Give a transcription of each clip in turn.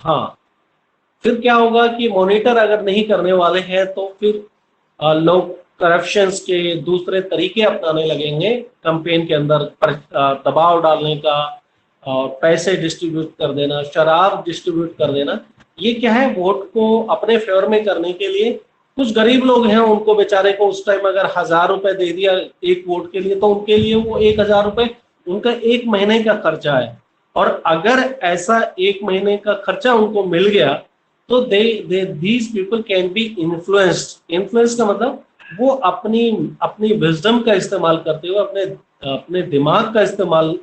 हाँ, फिर क्या होगा कि मॉनिटर अगर नहीं करने वाले हैं तो फिर लोग करप्शंस के दूसरे तरीके अपनाने लगेंगे कैंपेन के अंदर, दबाव डालने का और पैसे डिस्ट्रीब्यूट कर देना, शराब डिस्ट्रीब्यूट कर देना। ये क्या है, वोट को अपने फेवर में करने के लिए कुछ गरीब लोग हैं, उनको बेचारे को उस टाइम अगर 1,000 रुपए दे दिया एक वोट के लिए, तो उनके लिए वो 1,000 रुपए उनका एक महीने का खर्चा है। और अगर ऐसा एक महीने का खर्चा उनको मिल गया तो they these people can be influenced. Influence का मतलब वो अपनी अपनी विजडम का इस्तेमाल करते हुए, अपने अपने दिमाग का इस्तेमाल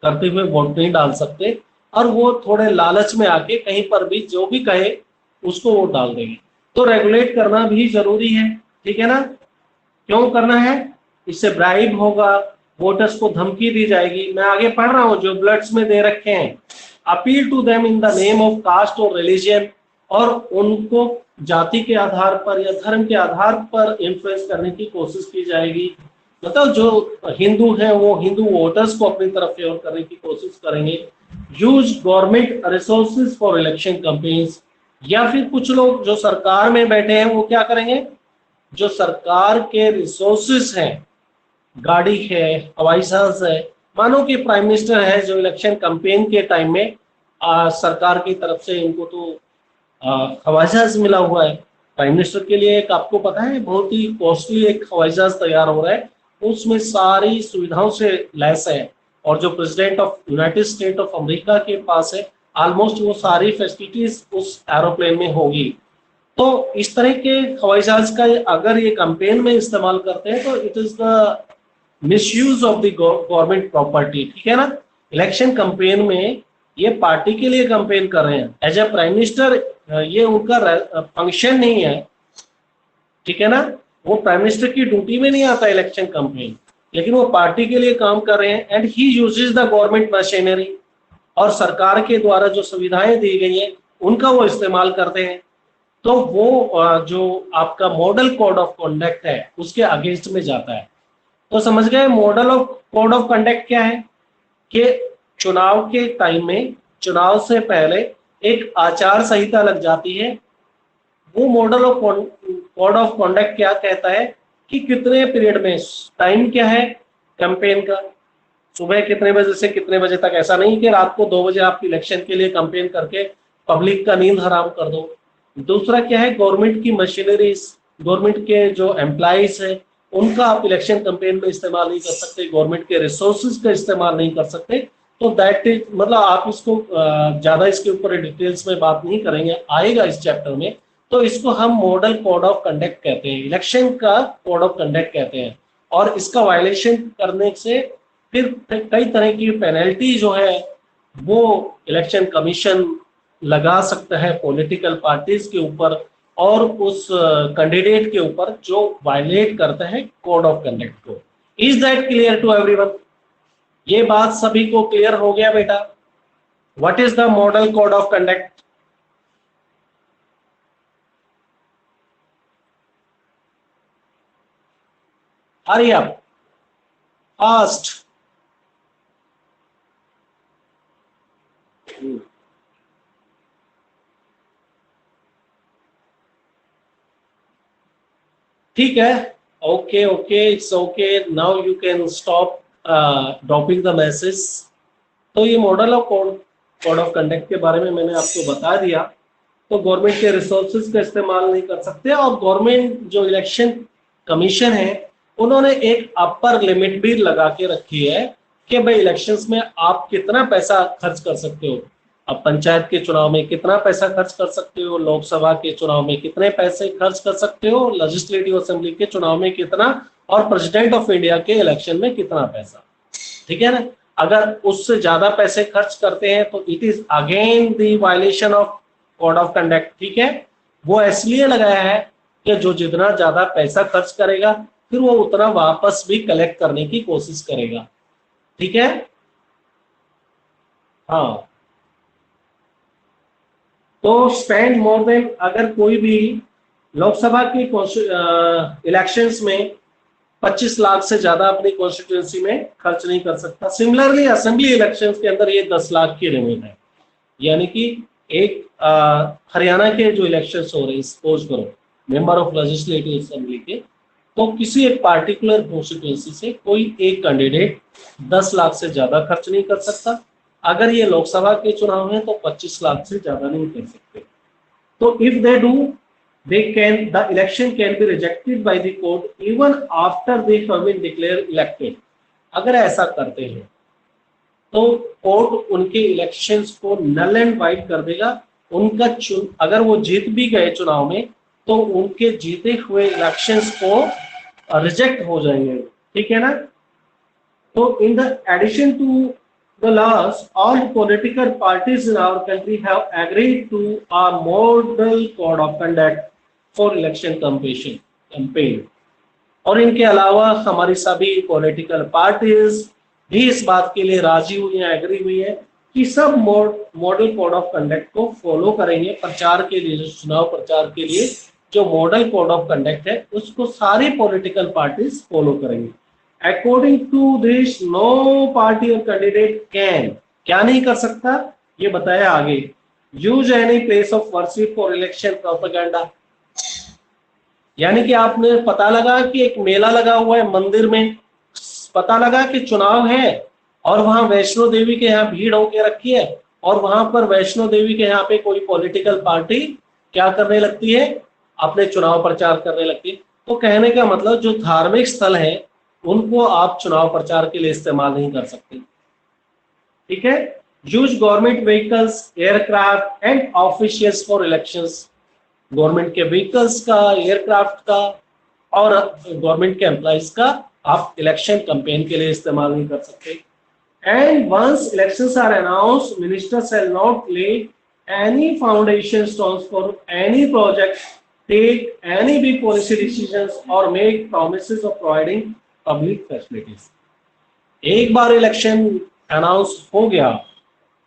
करते हुए वोट नहीं डाल सकते, और वो थोड़े लालच में आके कहीं पर भी जो भी कहे उसको वोट डाल देंगे। तो रेगुलेट करना भी जरूरी है, ठीक है ना। क्यों करना है? इससे ब्राइब होगा, वोटर्स को धमकी दी जाएगी। मैं आगे पढ़ रहा हूं जो ब्लड्स में दे रखे हैं, appeal to them in the name of caste और रिलीजन, और उनको जाति के आधार पर या धर्म के आधार पर इन्फ्लुएंस करने की कोशिश की जाएगी। मतलब जो हिंदू हैं वो हिंदू वोटर्स को अपनी तरफ फेवर करने की कोशिश करेंगे। Use government resources for election campaigns, या फिर कुछ लोग जो सरकार में बैठे हैं वो क्या करेंगे, जो सरकार के रिसोर्सेस हैं, गाड़ी है, हवाई जहाज है, मानो कि प्राइम मिनिस्टर है जो इलेक्शन कैंपेन के टाइम में सरकार की तरफ से इनको तो हवाई जहाज मिला हुआ है। प्राइम मिनिस्टर के लिए एक, आपको पता है, बहुत ही कॉस्टली एक हवाई जहाज तैयार हो रहा है, उसमें सारी सुविधाओं से लैस है। और जो president of United State of America के पास है, ऑलमोस्ट वो सारी फैसिलिटीज उस एरोप्लेन में होगी। तो इस तरह के हवाई जहाज का अगर ये कैंपेन में इस्तेमाल करते हैं तो it is the misuse of the government property, ठीक है ना। इलेक्शन कैंपेन में ये पार्टी के लिए कैंपेन कर रहे हैं, एज ए प्राइम मिनिस्टर ये उनका फंक्शन नहीं है, ठीक है ना। वो प्राइम मिनिस्टर की ड्यूटी में नहीं आता इलेक्शन कैंपेन, लेकिन वो पार्टी के लिए काम कर रहे हैं, and he uses the government machinery, और सरकार के द्वारा जो सुविधाएं दी गई हैं उनका वो इस्तेमाल करते हैं। तो वो जो आपका मॉडल कोड ऑफ कंडक्ट है उसके अगेंस्ट में जाता है। तो समझ गए model of code of conduct क्या है, कि चुनाव के टाइम में, चुनाव से पहले एक आचार संहिता लग जाती है। वो model of code of conduct क्या कहता है कि कितने पीरियड में, टाइम क्या है कैंपेन का, सुबह कितने बजे से कितने बजे तक। ऐसा नहीं कि रात को 2 बजे आप इलेक्शन के लिए कैंपेन करके पब्लिक का नींद हराम कर दो। दूसरा क्या है, गवर्नमेंट की मशीनरीज, गवर्नमेंट के जो एम्प्लॉइज है उनका आप इलेक्शन कैंपेन में इस्तेमाल नहीं कर सकते, गवर्नमेंट के रिसोर्सेज का इस्तेमाल नहीं कर सकते। तो दैट इज, मतलब आप इसको ज्यादा इसके ऊपर डिटेल्स में बात नहीं करेंगे, आएगा इस चैप्टर में। तो इसको हम मॉडल कोड ऑफ कंडक्ट कहते हैं, इलेक्शन का कोड ऑफ कंडक्ट कहते हैं। और इसका वायलेशन करने से फिर कई तरह की पेनल्टी जो है वो इलेक्शन कमीशन लगा सकता है पॉलिटिकल पार्टीज के ऊपर और उस कैंडिडेट के ऊपर जो वायलेट करता है कोड ऑफ कंडक्ट को। Is that clear to everyone? ये बात सभी को क्लियर हो गया बेटा? What is the model code of conduct? Hurry up, fast. ठीक है, okay okay, it's okay, now you can stop dropping the message. तो ये model of code of conduct के बारे में मैंने आपको बता दिया। तो गवर्नमेंट के रिसोर्सेज का इस्तेमाल नहीं कर सकते, और गवर्नमेंट जो इलेक्शन कमीशन है उन्होंने एक अपर लिमिट भी लगा के रखी है कि भाई इलेक्शंस में आप कितना पैसा खर्च कर सकते हो। अब पंचायत के चुनाव में कितना पैसा खर्च कर सकते हो, लोकसभा के चुनाव में कितने पैसे खर्च कर सकते हो, लेजिस्लेटिव असेंबली के चुनाव में कितना, और प्रेसिडेंट ऑफ इंडिया के इलेक्शन में कितना पैसा, ठीक है ना। अगर उससे ज्यादा पैसे खर्च करते हैं तो it is again the violation of code of conduct, ठीक है। वो इसलिए लगाया है कि जो जितना ज्यादा पैसा खर्च करेगा फिर वो उतना वापस भी कलेक्ट करने की कोशिश करेगा, ठीक है। हाँ, तो स्पेंड मोर देन, अगर कोई भी लोकसभा की इलेक्शंस में 25 लाख से ज्यादा अपनी कॉन्स्टिट्यूंसी में खर्च नहीं कर सकता। सिमिलरली असेंबली इलेक्शंस के अंदर ये 10 लाख की लिमिट है, यानी कि एक हरियाणा के जो इलेक्शंस हो रहे हैं, सपोज करो मेंबर ऑफ लेजिस्लेटिव असेंबली के, तो किसी एक पार्टिकुलर कॉन्स्टिट्यूएंसी से कोई एक कैंडिडेट 10 लाख से ज्यादा खर्च नहीं कर सकता। अगर ये लोकसभा के चुनाव हैं तो 25 लाख से ज्यादा नहीं कर सकते। तो if they do, they can the election can be rejected by the court even after they have been declared elected। अगर ऐसा करते हैं तो कोर्ट उनके इलेक्शंस को नल एंड वाइड कर देगा। उनका अगर वो जीत भी गए चुनाव में तो उनके जीते हुए इलेक्शंस को रिजेक्ट हो जाएंगे। ठीक है ना। तो in the addition to the laws, all political parties in our country have agreed to a model code of conduct for election campaign। और इनके अलावा हमारी सभी पॉलिटिकल पार्टीज भी इस बात के लिए राजी हुई है, एग्री हुई है कि सब मॉडल कोड ऑफ कंडक्ट को फॉलो करेंगे। प्रचार के लिए, जो चुनाव प्रचार के लिए जो मॉडल कोड ऑफ कंडक्ट है उसको सारी पॉलिटिकल पार्टीज फॉलो करेंगे। According to this no party और कैंडिडेट कैन, क्या नहीं कर सकता ये बताया आगे, use any place of worship for election propaganda. यानी कि आपने पता लगा कि एक मेला लगा हुआ है मंदिर में, पता लगा कि चुनाव है और वहां वैष्णो देवी के यहाँ भीड़ होके रखी है और वहां पर वैष्णो देवी के यहाँ पे कोई पॉलिटिकल पार्टी क्या करने लगती है, अपने चुनाव प्रचार करने लगती है। तो कहने का मतलब जो धार्मिक स्थल है उनको आप चुनाव प्रचार के लिए इस्तेमाल नहीं कर सकते। ठीक है। Use government vehicles, aircraft and officials for elections. Government के व्हीकल्स का, एयरक्राफ्ट का और गवर्नमेंट के एम्प्लॉइज का आप इलेक्शन कैंपेन के लिए इस्तेमाल नहीं कर सकते। And once elections are announced, minister shall not lay any foundation stones for any project, take any big policy decisions और make promises of providing public facilities. एक बार इलेक्शन अनाउंस हो गया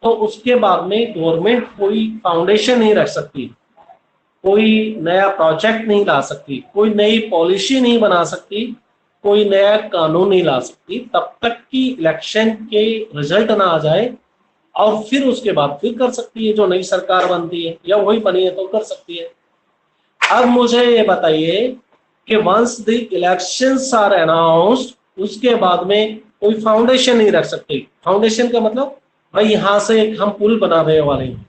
तो उसके बाद में गवर्नमेंट कोई फाउंडेशन नहीं रख सकती, कोई नया प्रोजेक्ट नहीं ला सकती, कोई नई पॉलिसी नहीं बना सकती, कोई नया कानून नहीं ला सकती तब तक कि इलेक्शन के रिजल्ट ना आ जाए। और फिर उसके बाद फिर कर सकती है, जो नई सरकार बनती है या वही बनी है तो कर सकती है। अब मुझे ये बताइए कि once the elections are announced, उसके बाद में कोई फाउंडेशन नहीं रख सकती। फाउंडेशन का मतलब भाई यहां से एक हम पुल बनाने वाले हैं,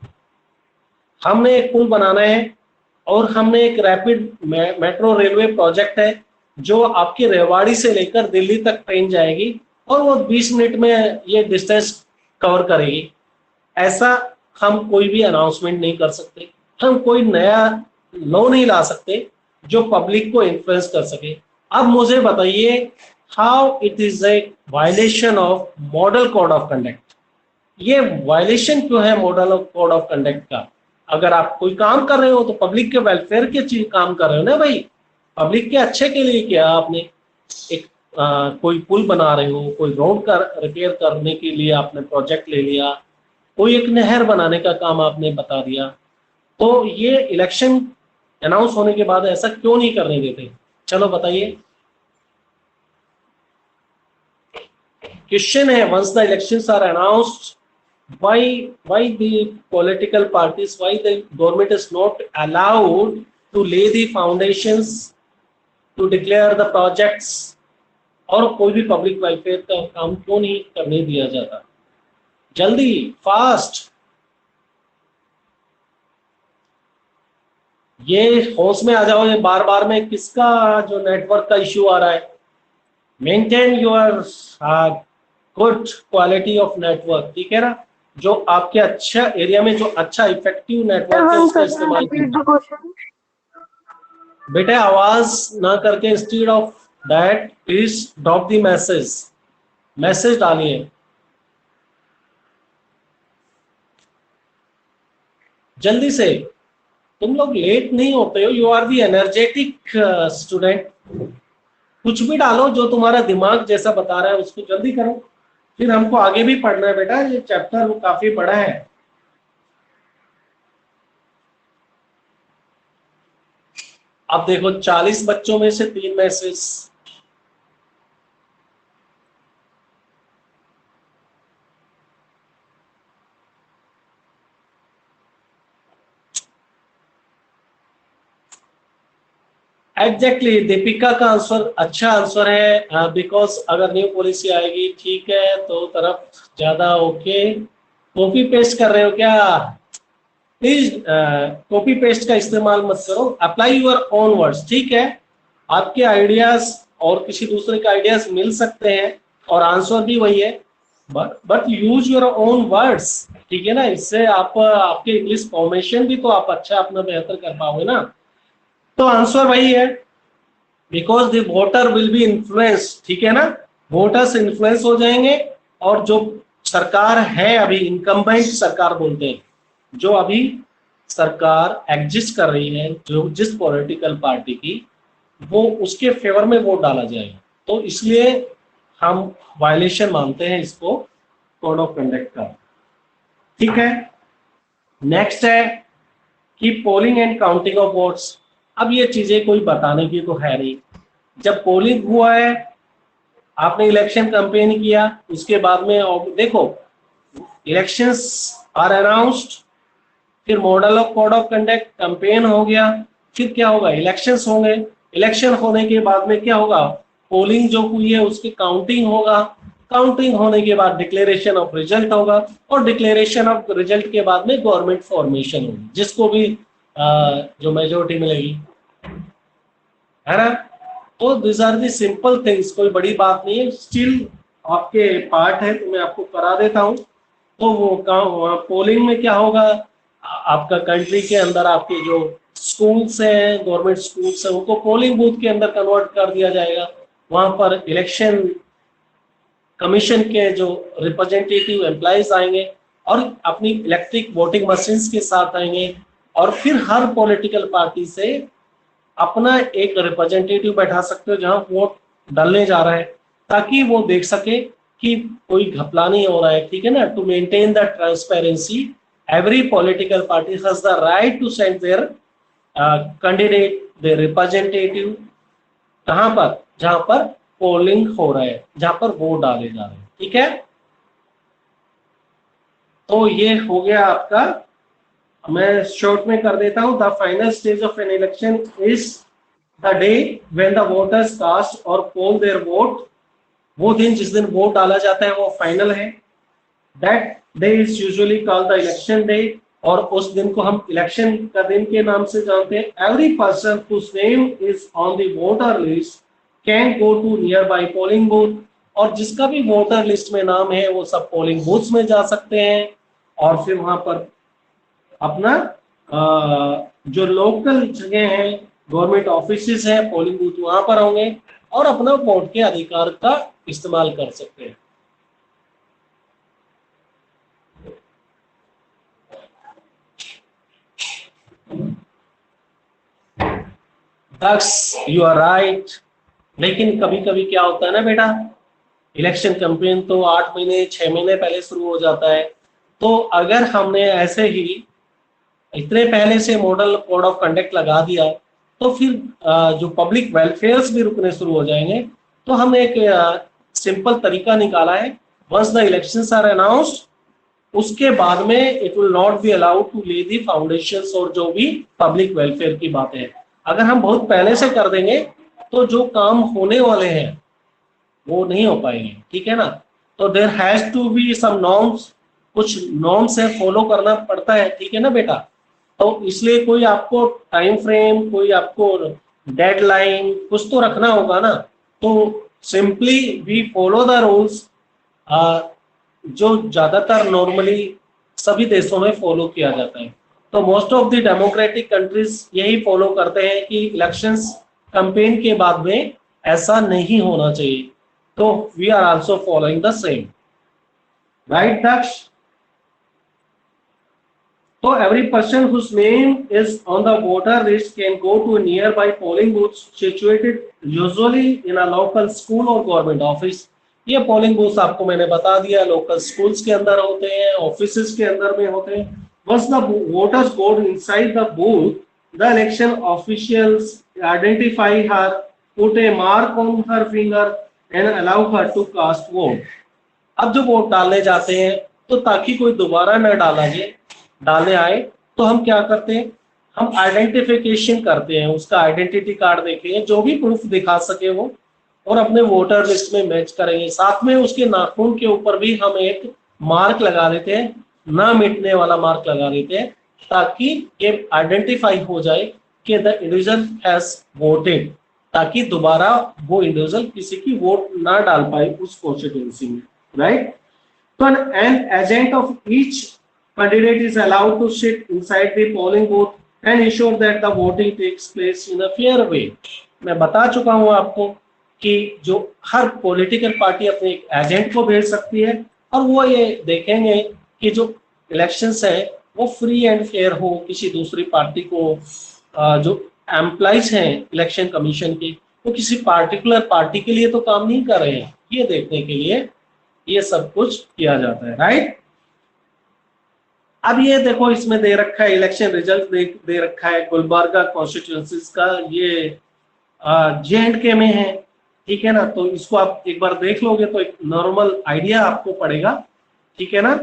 हमने एक पुल बनाना है और हमने एक रैपिड मेट्रो रेलवे प्रोजेक्ट है जो आपकी रेवाड़ी से लेकर दिल्ली तक ट्रेन जाएगी और वो 20 मिनट में ये डिस्टेंस कवर करेगी। ऐसा हम कोई भी अनाउंसमेंट नहीं कर सकते, हम कोई नया लॉ नहीं ला सकते जो पब्लिक को इन्फ्लुएंस कर सके। अब मुझे बताइए how it is a violation of model code of conduct. ये वायलेशन क्यों है model of code of conduct का? अगर आप कोई काम कर रहे हो तो पब्लिक के वेलफेयर के चीज काम कर रहे हो ना भाई, पब्लिक के अच्छे के लिए किया आपने। एक कोई पुल बना रहे हो, कोई रोड का रिपेयर करने के लिए आपने प्रोजेक्ट ले लिया, कोई एक नहर बनाने का काम आपने बता दिया। तो ये इलेक्शन अनाउंस होने के बाद ऐसा क्यों नहीं करने देते? चलो बताइए। क्वेश्चन है, once the elections are announced, why the political parties, why the government is not allowed to lay the foundations, to declare the projects, और कोई भी पब्लिक वेलफेयर का काम क्यों नहीं करने दिया जाता? जल्दी, फास्ट। ये होश में आ जाओ, ये बार बार में किसका जो नेटवर्क का इश्यू आ रहा है। Maintain your good quality of network. ठीक है ना, जो आपके अच्छा एरिया में जो अच्छा इफेक्टिव नेटवर्क है उसका इस्तेमाल कीजिए। बेटा आवाज ना करके instead of that please drop the message, message डालिए जल्दी से। तुम लोग लेट नहीं होते हो, you are the energetic student. कुछ भी डालो जो तुम्हारा दिमाग जैसा बता रहा है उसको जल्दी करो, फिर हमको आगे भी पढ़ना है बेटा, ये चैप्टर वो काफी बड़ा है। अब देखो 40 बच्चों में से 3 मैसेज। एग्जैक्टली दीपिका का आंसर अच्छा आंसर है, बिकॉज अगर न्यू पॉलिसी आएगी ठीक है तो तरफ ज्यादा ओके। कॉपी पेस्ट कर रहे हो क्या? प्लीज कॉपी पेस्ट का इस्तेमाल मत करो, अप्लाई यूर ओन वर्ड्स। ठीक है, आपके आइडियाज और किसी दूसरे के आइडियाज मिल सकते हैं और आंसर भी वही है, but use your own words. ठीक है ना, इससे आप आपके इंग्लिश फॉर्मेशन भी तो आप अच्छा अपना बेहतर कर पाओगे ना। तो आंसर वही है, because the voter will be influence. ठीक है ना, वोटर्स इन्फ्लुएंस हो जाएंगे और जो सरकार है अभी इनकम्बेंट सरकार बोलते हैं, जो अभी सरकार एग्जिस्ट कर रही है, जो जिस पॉलिटिकल पार्टी की, वो उसके फेवर में वोट डाला जाएगा। तो इसलिए हम वायलेशन मानते हैं इसको कोड ऑफ कंडक्ट का। ठीक है, नेक्स्ट है कि polling and counting of votes. अब ये चीजें कोई बताने की तो है नहीं। जब पोलिंग हुआ है, आपने इलेक्शन कैंपेन किया, उसके बाद में देखो इलेक्शंस आर अनाउंस्ड, फिर model of code of conduct, campaign हो गया, फिर क्या होगा, इलेक्शंस होंगे। इलेक्शन होने के बाद में क्या होगा, पोलिंग जो हुई है उसकी काउंटिंग होगा, काउंटिंग होने के बाद डिक्लेरेशन ऑफ रिजल्ट होगा, और डिक्लेरेशन ऑफ रिजल्ट के बाद में गवर्नमेंट फॉर्मेशन होगी, जिसको भी जो मेजोरिटी मिलेगी, है ना। तो this are the simple things, कोई बड़ी बात नहीं है। स्टिल आपके पार्ट है तो मैं आपको करा देता हूँ। तो वो पोलिंग में क्या होगा, आपका कंट्री के अंदर आपके जो स्कूल्स हैं, गवर्नमेंट स्कूल्स हैं, उनको पोलिंग बूथ के अंदर कन्वर्ट कर दिया जाएगा। वहां पर इलेक्शन कमीशन के जो रिप्रेजेंटेटिव एम्प्लॉइज आएंगे और अपनी इलेक्ट्रिक वोटिंग मशीन्स के साथ आएंगे, और फिर हर पॉलिटिकल पार्टी से अपना एक रिप्रेजेंटेटिव बैठा सकते हो जहां वोट डालने जा रहा है, ताकि वो देख सके कि कोई घपला नहीं हो रहा है। ठीक है ना, to maintain the transparency, every political party has the right to send their candidate, their representative, कहां पर, जहां पर पोलिंग हो रहा है, जहां पर वोट डाले जा रहे हैं। ठीक है, तो ये हो गया आपका। मैं शॉर्ट में कर देता हूं। The final stage of an election is the day when the voters cast और पोल देयर वोट। वो दिन जिस दिन वोट डाला जाता है वो फाइनल है। That day is usually called the election day, और उस दिन को हम इलेक्शन का दिन के नाम से जानते हैं। Every person whose name is on the voter list can go to nearby polling booth, और जिसका भी वोटर लिस्ट में नाम है वो सब पोलिंग बूथ में जा सकते हैं, और फिर वहां पर अपना जो लोकल जगह है, गवर्नमेंट ऑफिसेस है, पोलिंग बूथ वहां पर होंगे, और अपना वोट के अधिकार का इस्तेमाल कर सकते हैं। दक्ष, यू आर राइट। लेकिन कभी कभी क्या होता है ना बेटा, इलेक्शन कैंपेन तो 8 महीने 6 महीने पहले शुरू हो जाता है। तो अगर हमने ऐसे ही इतने पहले से मॉडल कोड ऑफ कंडक्ट लगा दिया, तो फिर जो पब्लिक वेलफेयर्स भी रुकने शुरू हो जाएंगे। तो हमने एक सिंपल तरीका निकाला है, once the elections are announced, उसके बाद में it will not be allowed to lay the foundations और जो भी पब्लिक वेलफेयर की बातें हैं। अगर हम बहुत पहले से कर देंगे तो जो काम होने वाले हैं वो नहीं हो पाएंगे। ठीक है ना, तो there has to be some norms, कुछ नॉर्म्स है फॉलो करना पड़ता है। ठीक है ना बेटा, तो इसलिए कोई आपको टाइम फ्रेम, कोई आपको डेडलाइन कुछ तो रखना होगा ना। तो simply we follow the rules, जो ज्यादातर नॉर्मली सभी देशों में फॉलो किया जाता है। तो most of the democratic countries यही फॉलो करते हैं कि इलेक्शंस कैंपेन के बाद में ऐसा नहीं होना चाहिए। तो we are also following the same, right Daksh? So every person whose name is on the voter list can go to a nearby polling booth situated usually in a local school or government office. ये polling booth आपको मैंने बता दिया, local schools के अंदर होते हैं, offices के अंदर में होते हैं। Once the voters go inside the booth, the election officials identify her, put a mark on her finger and allow her to cast vote. अब जो वोट डालने जाते हैं, तो ताकि कोई दोबारा न डालने आए, तो हम क्या करते हैं, हम आइडेंटिफिकेशन करते हैं, उसका आइडेंटिटी कार्ड देखेंगे, जो भी प्रूफ दिखा सके वो, और अपने वोटर लिस्ट में मैच करेंगे। साथ में उसके नाखून के ऊपर भी हम एक मार्क लगा देते हैं, ना मिटने वाला मार्क लगा देते हैं, ताकि ये आइडेंटिफाई हो जाए कि द इंडिविजुअल हैज वोटेड, ताकि दोबारा वो इंडिविजुअल किसी की वोट ना डाल पाए उस कॉन्स्टिट्यूंसी में, राइट। तो an agent of each candidate is allowed to sit inside the polling booth and ensure that the voting takes place in a fair way। मैं बता चुका हूं आपको कि जो हर पॉलिटिकल पार्टी अपने एक एजेंट को भेज सकती है, और वो ये देखेंगे कि जो इलेक्शंस है वो फ्री एंड फेयर हो, किसी दूसरी पार्टी को जो एम्प्लॉइज हैं इलेक्शन कमीशन के, वो किसी पार्टिकुलर पार्टी के लिए तो काम नहीं कर रहे हैं, ये देखने के लिए ये सब कुछ किया जाता है, राइट। अब ये देखो इसमें दे रखा है इलेक्शन रिजल्ट, दे रखा है गुलबर्गा कॉन्स्टिट्यूंसीज का, ये J&K में है, ठीक है ना। तो इसको आप एक बार देख लोगे तो एक नॉर्मल आइडिया आपको पड़ेगा, ठीक है ना,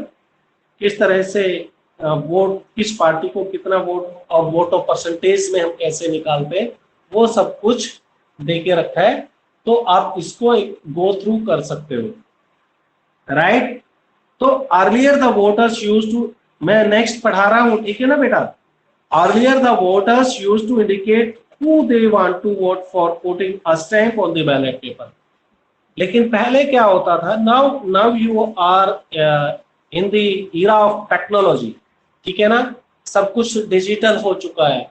किस तरह से वोट, किस पार्टी को कितना वोट, और वोट ऑफ परसेंटेज में हम कैसे निकालते हैं, वो सब कुछ दे के रखा है। तो आप इसको एक गो थ्रू कर सकते हो, राइट। तो earlier the voters used to, मैं नेक्स्ट पढ़ा रहा हूं, ठीक है ना बेटा। Earlier the voters used to indicate who they want to vote for putting a stamp on the ballot paper. लेकिन पहले क्या होता था, now you are in the era of technology, ठीक है ना, सब कुछ डिजिटल हो चुका है।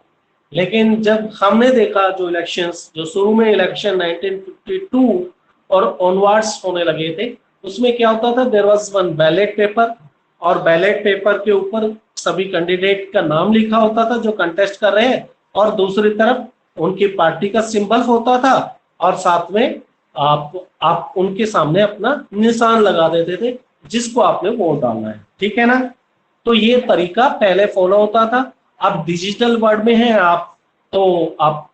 लेकिन जब हमने देखा जो इलेक्शंस, जो शुरू में इलेक्शन 1952 और ऑनवर्ड्स होने लगे थे, उसमें क्या होता था, there was one ballot paper, और बैलेट पेपर के ऊपर सभी कैंडिडेट का नाम लिखा होता था जो कंटेस्ट कर रहे हैं, और दूसरी तरफ उनकी पार्टी का सिंबल होता था, और साथ में आप उनके सामने अपना निशान लगा देते थे जिसको आपने वोट डालना है, ठीक है ना। तो ये तरीका पहले फॉलो होता था। अब डिजिटल वर्ल्ड में है आप, तो आप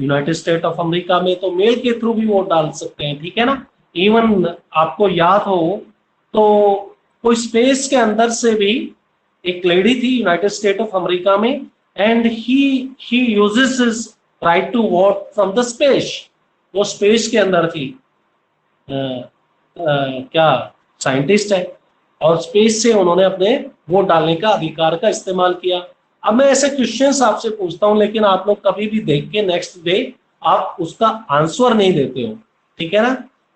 यूनाइटेड स्टेट ऑफ अमेरिका में तो मेल के थ्रू भी वोट डाल सकते हैं, ठीक है ना। इवन आपको याद हो तो कोई स्पेस के अंदर से भी एक लेडी थी यूनाइटेड स्टेट ऑफ अमेरिका में, and he uses his right to vote from the space. वो स्पेस के अंदर थी, क्या साइंटिस्ट है, और स्पेस से उन्होंने अपने वोट डालने का अधिकार का इस्तेमाल किया। अब मैं ऐसे क्वेश्चंस आपसे पूछता हूं, लेकिन आप लोग कभी भी देख के नेक्स्ट डे आप उसका आंसर नहीं देते हो, ठीक है ना।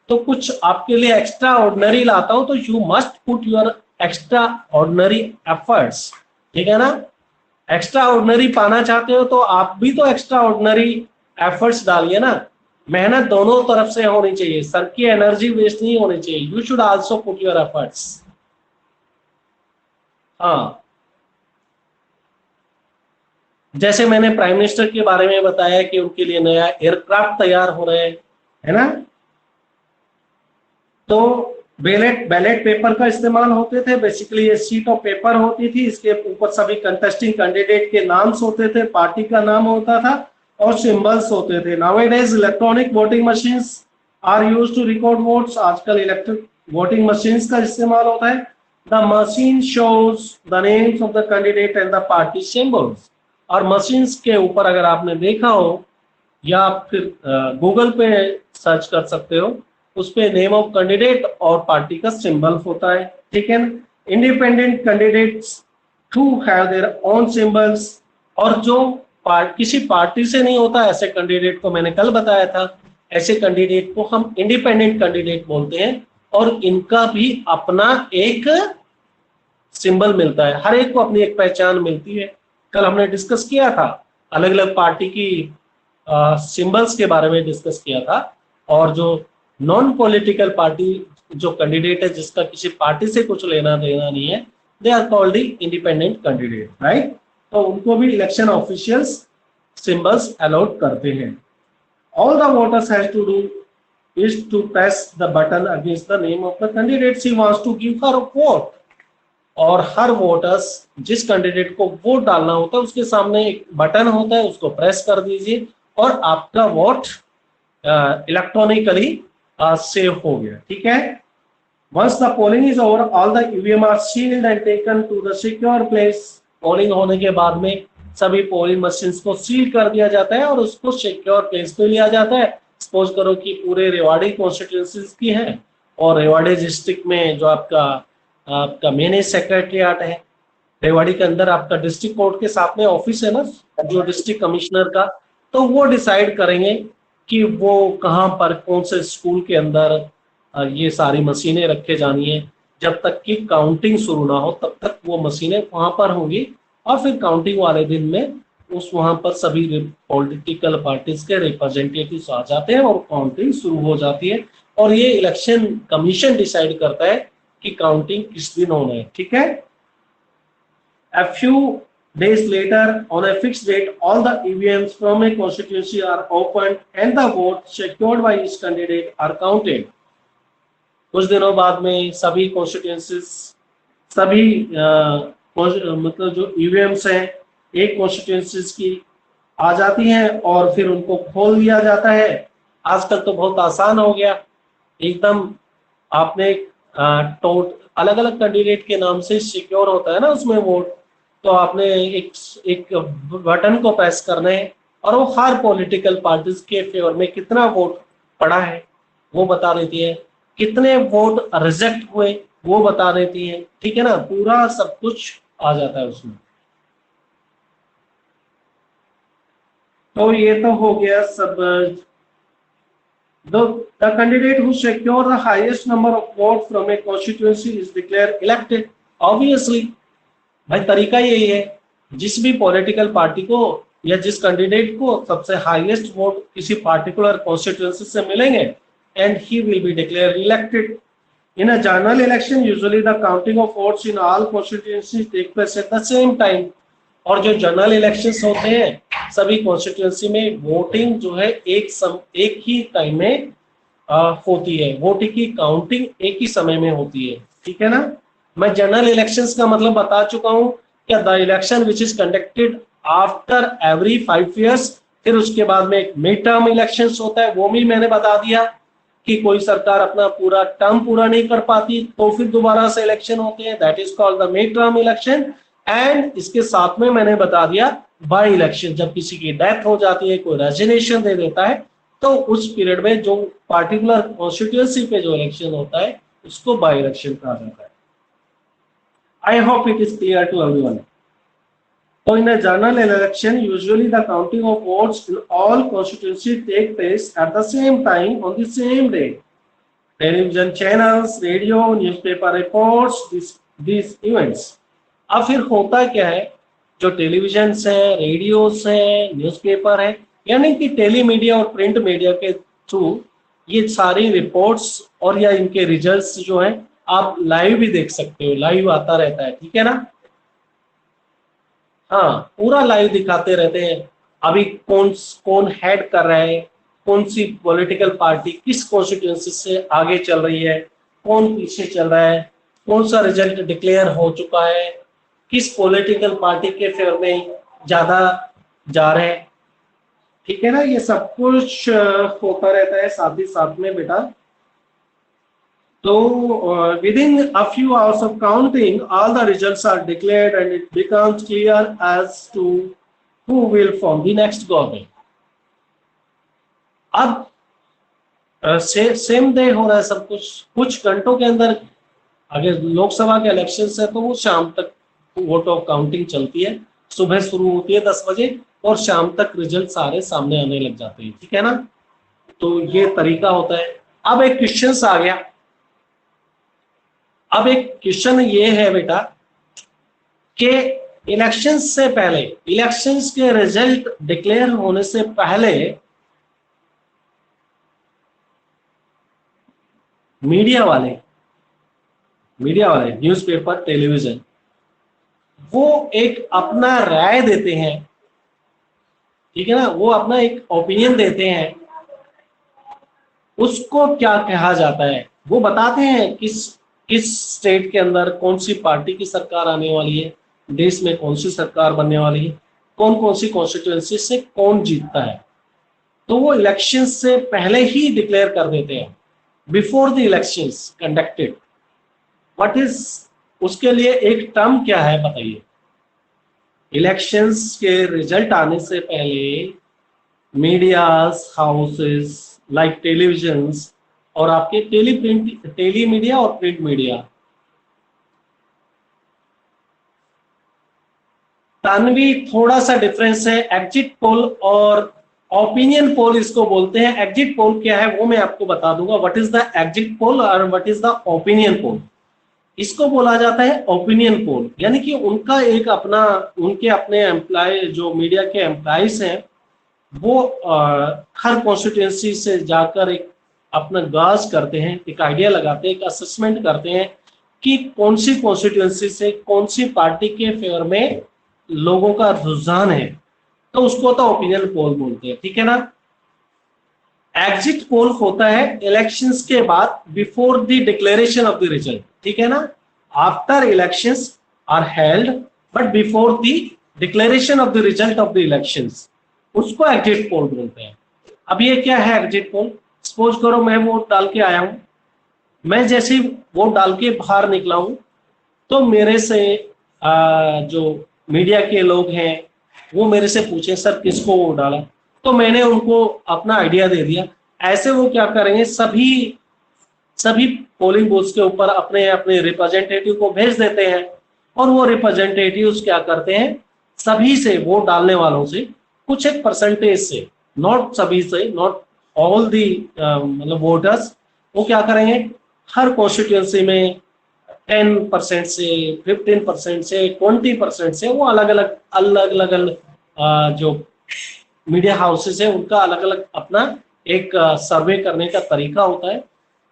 तो कुछ आपके लिए एक्स्ट्रा ऑर्डिनरी लाता हूं, तो you must put your extra ordinary efforts, ठीक है ना। एक्स्ट्रा ऑर्डिनरी पाना चाहते हो तो आप भी तो एक्स्ट्रा ऑर्डिनरी एफर्ट्स डालिए ना। मेहनत दोनों तरफ से होनी चाहिए, सर की एनर्जी वेस्ट नहीं होनी चाहिए। You should also put your efforts. हाँ, जैसे मैंने प्राइम मिनिस्टर के बारे में बताया कि उनके लिए नया एयरक्राफ्ट तैयार हो रहे हैं, है ना। तो बैलेट पेपर का इस्तेमाल होते थे। बेसिकली ये शीट ऑफ पेपर होती थी, इसके ऊपर सभी कंटेस्टिंग कैंडिडेट के नाम्स होते थे, पार्टी का नाम होता था, और सिंबल्स होते थे। Nowadays electronic voting machines are used to record votes. आजकल इलेक्ट्रिक वोटिंग मशीन्स का इस्तेमाल होता है। The machine shows the names of the candidate and the party symbols. और मशीन्स के ऊपर अगर आपने देखा हो, या फिर गूगल पे सर्च कर सकते हो, उस पे नेम ऑफ कैंडिडेट और पार्टी का सिंबल होता है, ठीक है ना। Independent candidates to have their own symbols, और जो किसी पार्टी से नहीं होता ऐसे कैंडिडेट को मैंने कल बताया था, ऐसे कैंडिडेट को हम इंडिपेंडेंट कैंडिडेट बोलते हैं, और इनका भी अपना एक सिंबल मिलता है। हर एक को अपनी एक पहचान मिलती है। कल हमने डिस्कस किया था, अलग अलग पार्टी की सिंबल्स के बारे में डिस्कस किया था। और जो नॉन पॉलिटिकल पार्टी जो कैंडिडेट है, जिसका किसी पार्टी से कुछ लेना देना नहीं है, they are called the independent candidate, right. तो उनको भी इलेक्शन ऑफिशियल्स सिंबल्स अलाउड करते हैं। All the voters has to do is to press the button against the name of the candidate he wants to give her vote. और हर voters, जिस candidate को vote डालना होता है, उसके सामने एक बटन होता है, उसको प्रेस कर दीजिए और आपका वोट इलेक्ट्रॉनिकली सेव हो गया, ठीक है। Once the polling is over, all the EVM are sealed and taken to the secure place. Polling होने के बाद में सभी पोलिंग मशीन्स को सील कर दिया जाता है और उसको सिक्योर प्लेस पे लिया जाता है। सपोज करो कि पूरे रेवाड़ी कॉन्स्टिट्यूंसीज की है और रेवाड़ी डिस्ट्रिक्ट में जो आपका आपका मेन सेक्रेटरीट है, रेवाड़ी के अंदर आपका डिस्ट्रिक्ट कोर्ट के साथ में ऑफिस है ना, जो डिस्ट्रिक्ट कमिश्नर का, तो वो डिसाइड करेंगे कि वो कहाँ पर कौन से स्कूल के अंदर ये सारी मशीनें रखे जानी है। जब तक कि काउंटिंग शुरू ना हो तब तक वो मशीनें वहां पर होंगी और फिर काउंटिंग वाले दिन में उस वहां पर सभी पॉलिटिकल पार्टीज के रिप्रेजेंटेटिव्स आ जाते हैं और काउंटिंग शुरू हो जाती है। और ये इलेक्शन कमीशन डिसाइड करता है कि काउंटिंग किस दिन होना है। ठीक है। A few days later, on a fixed date, all the EVMs from a constituency are opened and the votes secured by each candidate are counted. कुछ दिनों बाद में सभी कॉन्स्टिट्यूंसीज सभी मतलब जो ईवीएम्स हैं एक कॉन्स्टिट्यूंसीज की आ जाती हैं और फिर उनको खोल दिया जाता है। आजकल तो बहुत आसान हो गया, एकदम आपने अलग अलग कैंडिडेट के नाम से सिक्योर होता है ना उसमें वोट, तो आपने एक बटन को प्रेस करना है और वो हर पॉलिटिकल पार्टीज के फेवर में कितना वोट पड़ा है वो बता देती है, कितने वोट रिजेक्ट हुए वो बता देती है। ठीक है ना, पूरा सब कुछ आ जाता है उसमें। तो ये तो हो गया सब। The candidate who secure the highest number of votes from a constituency is declared elected. Obviously, भाई तरीका यही है, जिस भी पॉलिटिकल पार्टी को या जिस कैंडिडेट को सबसे हाईएस्ट वोट किसी पार्टिकुलर कॉन्स्टिट्यूएंसी से मिलेंगे and he will be declared elected. In a general election, usually the counting of votes in all constituencies take place at the same time. और जो जनरल इलेक्शंस होते हैं सभी कॉन्स्टिट्यूएंसी में voting जो है एक ही टाइम में होती है, वोटिंग की काउंटिंग एक ही समय में होती है। ठीक है ना। मैं जनरल इलेक्शंस का मतलब बता चुका हूं कि the election which is conducted after every 5 years। फिर उसके बाद में एक मिड टर्म इलेक्शंस होता है, वो भी मैंने बता दिया कि कोई सरकार अपना पूरा टर्म पूरा नहीं कर पाती तो फिर दोबारा से इलेक्शन होते हैं, that is called the mid term election. And इसके साथ में मैंने बता दिया बाई इलेक्शन, जब किसी की डेथ हो जाती है, कोई रेजिग्नेशन दे देता है, तो उस पीरियड में जो पार्टिकुलर कॉन्स्टिट्यूएंसी पे जो इलेक्शन होता है उसको बाई इलेक्शन कहा जाता है। I hope it is clear to everyone. So in a general election, usually the counting of votes in all constituencies take place at the same time on the same day. Television channels, radio, newspaper reports these events. अब फिर होता क्या है, जो television है, radios है, newspaper है, यानी कि टेलीमीडिया और प्रिंट मीडिया के थ्रू ये सारी रिपोर्ट्स और या इनके रिजल्ट्स जो है आप लाइव भी देख सकते हो, लाइव आता रहता है। ठीक है ना। हाँ, पूरा लाइव दिखाते रहते हैं, अभी कौन कौन हेड कर रहा है, कौन सी पॉलिटिकल पार्टी किस कॉन्स्टिट्यूएंसी से आगे चल रही है, कौन पीछे चल रहा है, कौन सा रिजल्ट डिक्लेयर हो चुका है, किस पॉलिटिकल पार्टी के फेवर में ज्यादा जा रहे हैं। ठीक है ना, ये सब कुछ होता रहता है साथ ही साथ में बेटा। So within a few hours of counting, all the results are declared and it becomes clear as to who will form the next government. अब सेम डे हो रहा है सब कुछ, कुछ घंटों के अंदर। अगर लोकसभा के इलेक्शन है तो वो शाम तक वोट ऑफ काउंटिंग चलती है, सुबह शुरू होती है 10 बजे और शाम तक रिजल्ट सारे सामने आने लग जाते हैं। ठीक है ना, तो ये तरीका होता है। अब एक क्वेश्चन आ गया, अब एक क्वेश्चन ये है बेटा कि इलेक्शंस से पहले, इलेक्शंस के रिजल्ट डिक्लेयर होने से पहले मीडिया वाले न्यूज़पेपर, टेलीविजन, वो एक अपना राय देते हैं। ठीक है ना, वो अपना एक ओपिनियन देते हैं, उसको क्या कहा जाता है वो बताते हैं। किस स्टेट के अंदर कौन सी पार्टी की सरकार आने वाली है, देश में कौन सी सरकार बनने वाली है, कौन सी कॉन्स्टिट्यूएंसी से कौन जीतता है, तो वो इलेक्शन से पहले ही डिक्लेयर कर देते हैं, before the elections conducted. What is, उसके लिए एक टर्म क्या है बताइए। इलेक्शंस के रिजल्ट आने से पहले मीडियाज हाउसेस लाइक टेलीविजन्स और आपके टेली मीडिया और प्रिंट मीडिया, तानवी थोड़ा सा डिफरेंस है। एग्जिट पोल और ओपिनियन पोल इसको बोलते हैं। एग्जिट पोल क्या है वो मैं आपको बता दूंगा, what is the exit poll और what is the opinion poll. इसको बोला जाता है ओपिनियन पोल, यानी कि उनका एक अपना, उनके अपने एम्प्लॉय जो मीडिया के एम्प्लॉयज हैं वो हर कॉन्स्टिट्यूंसी से जाकर एक अपना गाज करते हैं, एक आइडिया लगाते हैं, एक असेसमेंट करते हैं कि कौन सी कॉन्स्टिट्यूंसी से कौन सी पार्टी के फेवर में लोगों का रुझान है, तो उसको तो ओपिनियन पोल बोलते हैं, ठीक है ना। एग्जिट पोल होता है इलेक्शंस के बाद, before the declaration of the result, ठीक है ना। After elections are held but before the declaration of the result of the elections, उसको एग्जिट पोल बोलते हैं। अब ये क्या है एग्जिट पोल? सपोज करो मैं वोट डाल के आया हूं, मैं जैसे ही वोट डाल के बाहर निकला हूं तो मेरे से जो मीडिया के लोग हैं वो मेरे से पूछे सर किसको वोट डाला, तो मैंने उनको अपना आइडिया दे दिया। ऐसे वो क्या करेंगे, सभी सभी पोलिंग बूथ के ऊपर अपने अपने रिप्रेजेंटेटिव को भेज देते हैं और वो रिप्रेजेंटेटिव्स क्या करते हैं, सभी से वोट डालने वालों से कुछ एक परसेंटेज से, नॉट सभी से, नॉट ऑल दी मतलब वोटर्स, वो क्या करेंगे हर कॉन्स्टिट्यूंसी में 10% से 15% से 20% से वो अलग अलग जो मीडिया हाउसेस है उनका अलग अलग अपना एक सर्वे करने का तरीका होता है।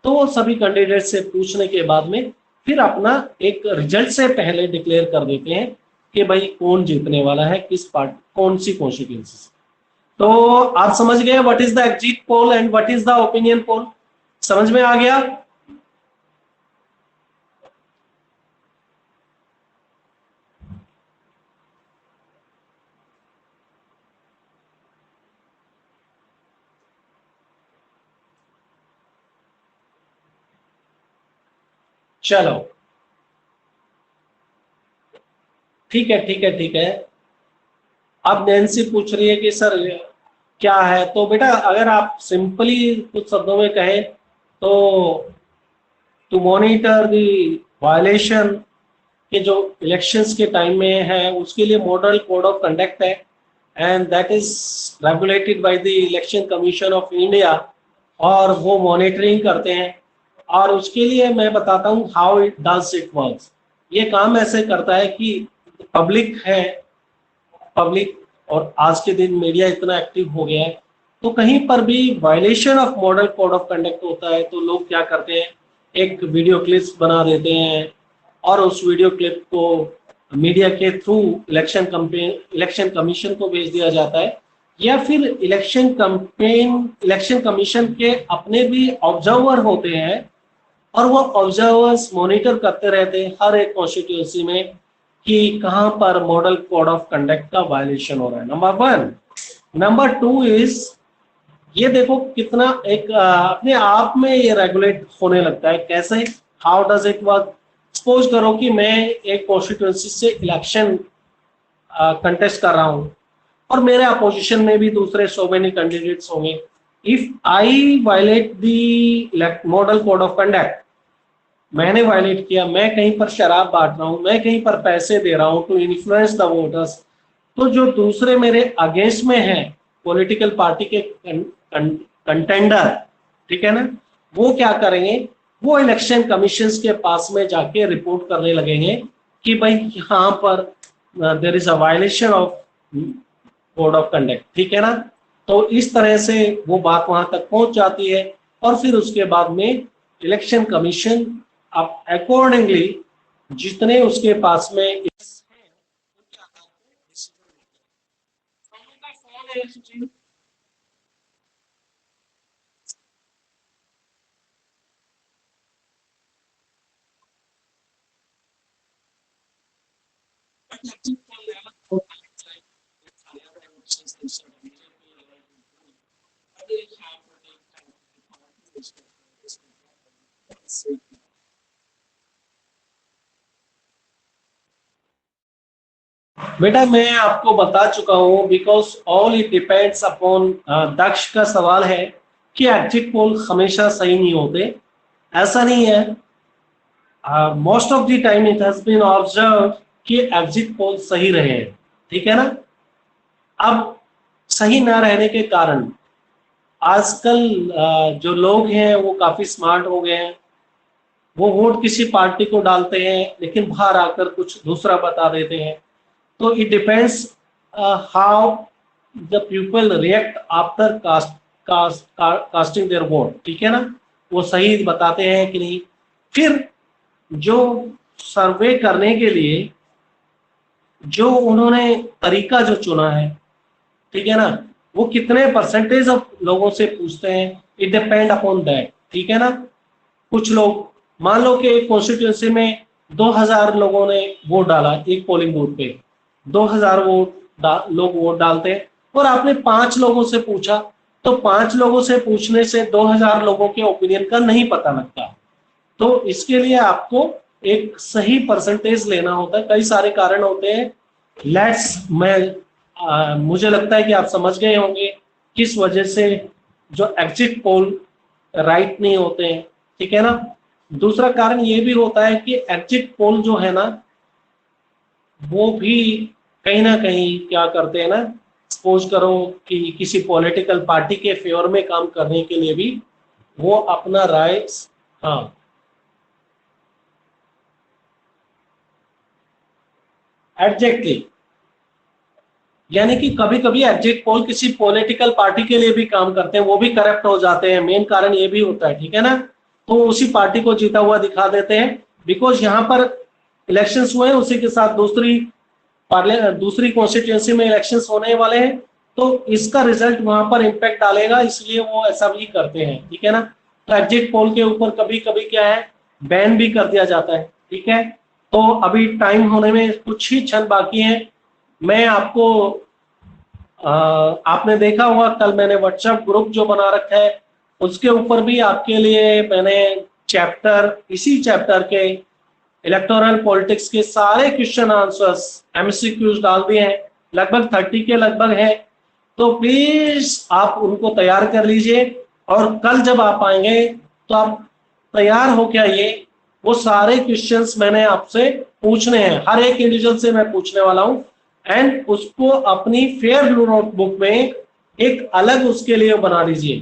तो वो सभी कैंडिडेट से पूछने के बाद में फिर अपना एक रिजल्ट से पहले डिक्लेयर कर देते हैं कि भाई कौन जीतने वाला है, किस पार्ट कौन सी कॉन्स्टिट्यूंसी से। तो आप समझ गए what is the exit poll and what is the opinion poll, समझ में आ गया। चलो ठीक है ठीक है ठीक है। अब नैन्सी पूछ रही है कि सर क्या है, तो बेटा अगर आप सिंपली कुछ शब्दों में कहें तो टू मॉनिटर द वायलेशन के जो इलेक्शंस के टाइम में है उसके लिए मॉडल कोड ऑफ कंडक्ट है and that is regulated by the election commission of India, और वो मॉनिटरिंग करते हैं। और उसके लिए मैं बताता हूँ how it does it works. ये काम ऐसे करता है कि पब्लिक है, पब्लिक और आज के दिन मीडिया इतना एक्टिव हो गया है, तो कहीं पर भी violation of model code of conduct होता है तो लोग क्या करते हैं, एक वीडियो क्लिप्स बना देते हैं और उस वीडियो क्लिप को मीडिया के थ्रू इलेक्शन कमीशन को भेज दिया जाता है, या फिर इलेक्शन कमीशन के अपने भी ऑब्जर्वर होते हैं और वो ऑब्जर्वर्स मॉनिटर करते रहते हैं हर एक कॉन्स्टिट्यूंसी में कि कहां पर मॉडल कोड ऑफ कंडक्ट का वायलेशन हो रहा है, number one. Number two is, ये देखो कितना एक अपने आप में ये रेगुलेट होने लगता है, कैसे, how does it work. Suppose करो कि मैं एक कॉन्स्टिट्यूंसी से इलेक्शन कंटेस्ट कर रहा हूं और मेरे अपोजिशन में भी दूसरे सो मेनी कैंडिडेट्स होंगे। If I violate the model code of conduct, मैंने वायलेट किया, मैं कहीं पर शराब बांट रहा हूं, मैं कहीं पर पैसे दे रहा हूं टू इन्फ्लुएंस द वोटर्स, तो जो दूसरे मेरे अगेंस्ट में है पॉलिटिकल पार्टी के कंटेंडर, ठीक है ना, वो क्या करेंगे, वो इलेक्शन कमीशन के पास में जाके रिपोर्ट करने लगेंगे कि भाई यहाँ पर there is a violation of code of conduct, ठीक है ना। तो इस तरह से वो बात वहां तक पहुंच जाती है और फिर उसके बाद में इलेक्शन कमीशन अब अकॉर्डिंगली जितने उसके पास में बेटा मैं आपको बता चुका हूँ, because all it depends upon, Daksh का सवाल है कि एग्जिट पोल हमेशा सही नहीं होते, ऐसा नहीं है। Most of the time it has been observe कि एग्जिट पोल सही रहे हैं, ठीक है ना। अब सही ना रहने के कारण आजकल जो लोग हैं वो काफी स्मार्ट हो गए हैं, वो वोट किसी पार्टी को डालते हैं लेकिन बाहर आकर कुछ दूसरा बता देते हैं। तो it depends how the people react after casting their vote, ठीक है ना, वो सही बताते हैं कि नहीं। फिर जो सर्वे करने के लिए जो उन्होंने तरीका जो चुना है, ठीक है ना, वो कितने परसेंटेज ऑफ लोगों से पूछते हैं, इट डिपेंड अपॉन दैट, ठीक है ना। कुछ लोग, मान लो कि एक कॉन्स्टिट्यूंसी में 2000 लोगों ने वोट डाला एक पोलिंग बूथ पे, 2000 लोग वोट डालते हैं, और आपने 5 लोगों से पूछा, तो 5 लोगों से पूछने से 2000 लोगों के ओपिनियन का नहीं पता लगता। तो इसके लिए आपको एक सही परसेंटेज लेना होता है, कई सारे कारण होते हैं। मुझे लगता है कि आप समझ गए होंगे किस वजह से जो एग्जिट पोल राइट नहीं होते हैं, ठीक है ना। दूसरा कारण ये भी होता है कि एग्जिट पोल जो है ना, वो भी कहीं ना कहीं क्या करते हैं ना, सपोज करो कि किसी पॉलिटिकल पार्टी के फेवर में काम करने के लिए भी वो अपना राय, हाँ एग्जैक्टली, यानी कि कभी कभी एग्जिट पोल किसी पॉलिटिकल पार्टी के लिए भी काम करते हैं, वो भी करप्ट हो जाते हैं, मेन कारण ये भी होता है, ठीक है ना। तो उसी पार्टी को जीता हुआ दिखा देते हैं, बिकॉज यहाँ पर इलेक्शंस हुए हैं, उसी के साथ दूसरी कॉन्स्टिट्यूंसी में इलेक्शंस होने वाले हैं, तो इसका रिजल्ट वहां पर इम्पैक्ट डालेगा, इसलिए वो ऐसा भी करते हैं, ठीक है ना। तो एग्जिट पोल के ऊपर कभी कभी क्या है, बैन भी कर दिया जाता है, ठीक है। तो अभी टाइम होने में कुछ ही क्षण बाकी है। मैं आपको, आपने देखा होगा कल मैंने व्हाट्सएप ग्रुप जो बना रखा है, उसके ऊपर भी आपके लिए मैंने इसी चैप्टर के इलेक्टोरल पॉलिटिक्स के सारे क्वेश्चन आंसर्स एमसीक्यूज डाल दिए हैं, लगभग 30 के लगभग है। तो प्लीज आप उनको तैयार कर लीजिए, और कल जब आप आएंगे तो आप तैयार हो के आइए। वो सारे क्वेश्चंस मैंने आपसे पूछने हैं, हर एक इंडिविजुअल से मैं पूछने वाला हूं, एंड उसको अपनी फेयर नोटबुक में एक अलग उसके लिए बना लीजिए,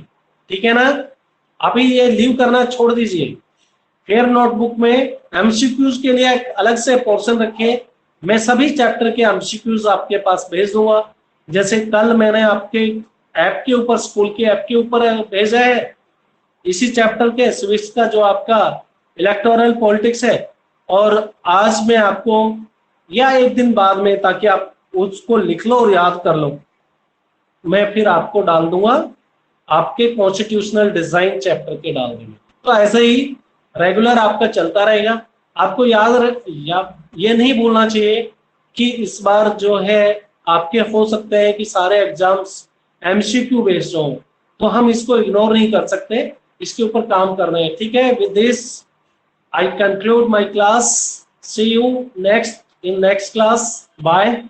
ठीक है ना। अभी ये लीव करना छोड़ दीजिए, फेयर नोटबुक में एमसीक्यूज के लिए एक अलग से पोर्शन रखिए। मैं सभी चैप्टर के एमसीक्यूज आपके पास भेज दूंगा, जैसे कल मैंने आपके ऐप के ऊपर, स्कूल के ऐप के ऊपर भेजा है, इसी चैप्टर के स्विच का जो आपका इलेक्टोरल पॉलिटिक्स है, और आज मैं आपको, या एक दिन बाद में, ताकि आप उसको लिख लो और याद कर लो, मैं फिर आपको डाल दूंगा आपके कॉन्स्टिट्यूशनल डिजाइन चैप्टर के डाल देंगे। तो ऐसे ही रेगुलर आपका चलता रहेगा। आपको ये नहीं भूलना चाहिए कि इस बार जो है आपके हो सकते हैं कि सारे एग्जाम्स एमसीक्यू बेस्ड हो, तो हम इसको इग्नोर नहीं कर सकते, इसके ऊपर काम करना है, ठीक है। With this I conclude my class, see you next class, bye.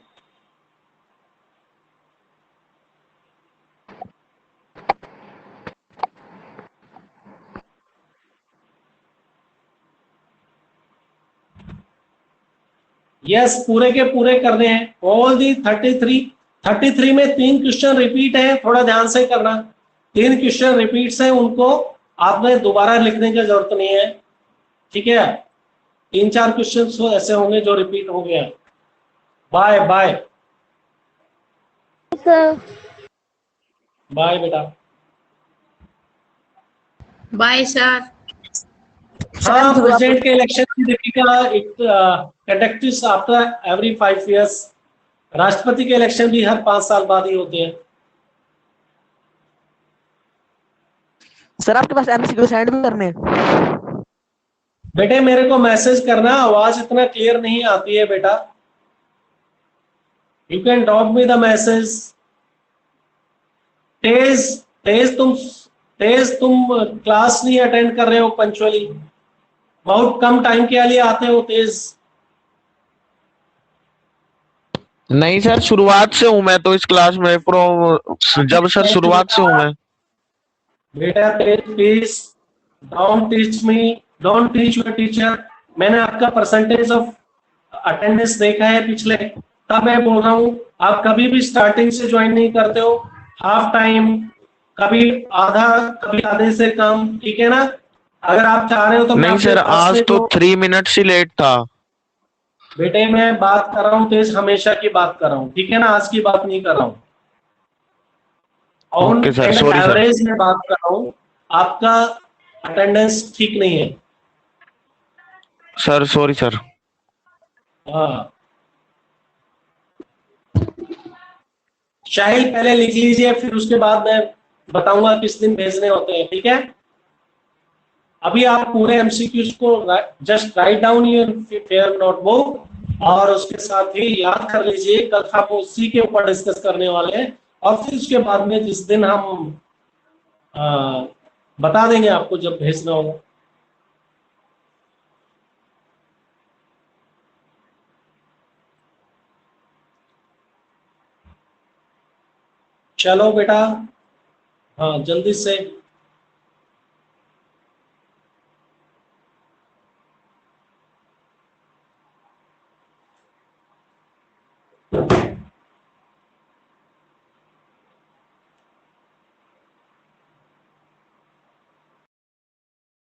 Yes, पूरे के पूरे करने हैं, ऑल दी 33 में 3 क्वेश्चन रिपीट है, थोड़ा ध्यान से करना। 3 क्वेश्चन रिपीट है, उनको आपने दोबारा लिखने की जरूरत नहीं है, ठीक है। 3-4 क्वेश्चन ऐसे होंगे जो रिपीट हो गया। Bye bye. सर बाय बेटा। Bye sir. हाँ, प्रेसिडेंट के इलेक्शन की Deepika, it conducts after every 5 years। राष्ट्रपति के इलेक्शन भी हर 5 साल बाद ही होते हैं। सर आपके पास एमसीक्यू सेंड भी करने हैं? बेटे मेरे को मैसेज करना, आवाज इतना क्लियर नहीं आती है बेटा। You can drop me the message. तेज तेज तुम क्लास नहीं अटेंड कर रहे हो पंचुअली, बहुत कम टाइम के लिए आते हो तेज। नहीं सर, शुरुआत से हूँ मैं तो इस क्लास में प्रो, जब सर शुरुआत से हूँ मैं। बेटा please don't teach me, don't teach your teacher. मैंने आपका परसेंटेज ऑफ अटेंडेंस देखा है पिछले, तब मैं बोल रहा हूँ आप कभी भी स्टार्टिंग से ज्वाइन नहीं करते हो, हाफ टाइम, कभी आधा, कभी आधे से कम, ठीक है ना। अगर आप चाह रहे हो तो मैं नहीं अपने सर, क्लास आज में तो जो, 3 मिनट ही लेट था। बेटे मैं बात कर रहा हूँ तेज, हमेशा की बात कर रहा हूँ, ठीक है ना, आज की बात नहीं कर रहा हूँ। On okay sir, and sorry sir. Average में बात कर रहा हूँ, आपका अटेंडेंस ठीक नहीं है। Sir sorry sir. हाँ, शाहिल पहले लिख लीजिए, फिर उसके बाद मैं बताऊंगा किस दिन भेजने होते हैं, ठीक है। अभी आप पूरे एमसीक्यूज को just write down in fair notebook, और उसके साथ ही याद कर लीजिए, कल आप उसी के ऊपर डिस्कस करने वाले हैं। और फिर उसके बाद में जिस दिन हम आ, बता देंगे आपको जब भेजना होगा। चलो बेटा, हाँ जल्दी से